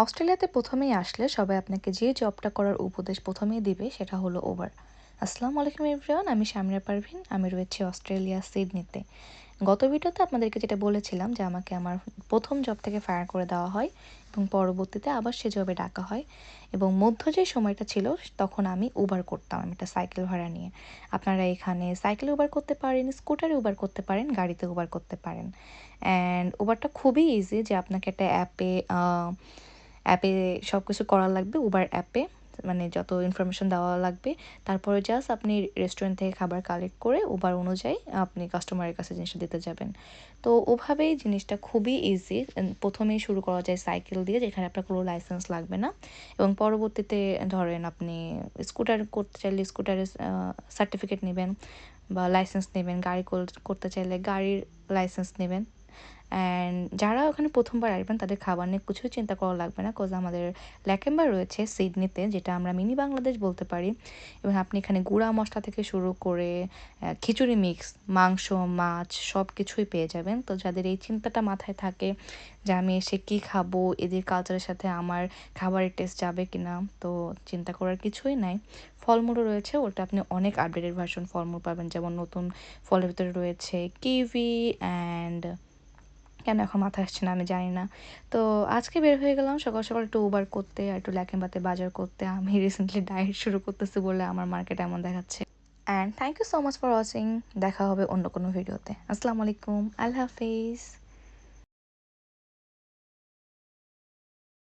অস্ট্রেলিয়াতে প্রথমেই আসলে সবাই আপনাকে যে জবটা করার উপদেশ প্রথমেই দিবে সেটা হলো উবার। আসসালামু আলাইকুম এভরিওয়ান, আমি শামিরা পারভিন। আমি রয়েছি অস্ট্রেলিয়া সিডনিতে। গত ভিডিওতে আপনাদেরকে যেটা বলেছিলাম যে আমাকে আমার প্রথম জব থেকে ফায়ার করে দেওয়া হয় এবং পরবর্তীতে আবার সে জবে ডাকা হয়, এবং মধ্য যে সময়টা ছিল তখন আমি উবার করতাম, আমি একটা সাইকেল ভাড়া নিয়ে। আপনারা এখানে সাইকেল উবার করতে পারেন, স্কুটারে উবার করতে পারেন, গাড়িতে উবার করতে পারেন। অ্যান্ড উবারটা খুবই ইজি, যে আপনাকে একটা অ্যাপে সব কিছু করা লাগবে। উবার অ্যাপে মানে যত ইনফরমেশন দেওয়া লাগবে, তারপরে জাস্ট আপনি রেস্টুরেন্ট থেকে খাবার কালেক্ট করে উবার অনুযায়ী আপনি কাস্টমারের কাছে জিনিসটা দিতে যাবেন। তো ওভাবেই জিনিসটা খুবই ইজি। প্রথমেই শুরু করা যায় সাইকেল দিয়ে, যেখানে আপনার কোনো লাইসেন্স লাগবে না, এবং পরবর্তীতে ধরেন আপনি স্কুটার করতে চাইলে স্কুটারের সার্টিফিকেট নেবেন বা লাইসেন্স নেবেন, গাড়ি করতে চাইলে গাড়ির লাইসেন্স নেবেন। অ্যান্ড যারা ওখানে প্রথমবার আসবেন তাদের খাবার নিয়ে কিছুই চিন্তা করা লাগবে না, কজ আমাদের ল্যাকেম্বার রয়েছে সিডনিতে, যেটা আমরা মিনি বাংলাদেশ বলতে পারি। এবং আপনি এখানে গুঁড়া মশলা থেকে শুরু করে খিচুড়ি মিক্স, মাংস, মাছ সব কিছুই পেয়ে যাবেন। তো যাদের এই চিন্তাটা মাথায় থাকে যে আমি এসে কী খাবো, এদের কালচারের সাথে আমার খাবারের টেস্ট যাবে কি না, তো চিন্তা করার কিছুই নাই। ফলমূলও রয়েছে, ওটা আপনি অনেক আপডেটেড ভার্সন ফলমূল পাবেন, যেমন নতুন ফলের ভিতরে রয়েছে কিউই অ্যান্ড কেন এখন মাথায় আসছে না আমি জানি না। তো আজকে বের হয়ে গেলাম সকাল সকাল একটু উবার করতে আর একটু ল্যাকেমবাতে বাজার করতে। আমি রিসেন্টলি ডায়েট শুরু করতেছি বলে আমার মার্কেট এমন দেখাচ্ছে। And thank you so much for watching. দেখা হবে অন্য কোনো ভিডিওতে। আসসালামু আলাইকুম, আল্লাহ হাফিজ।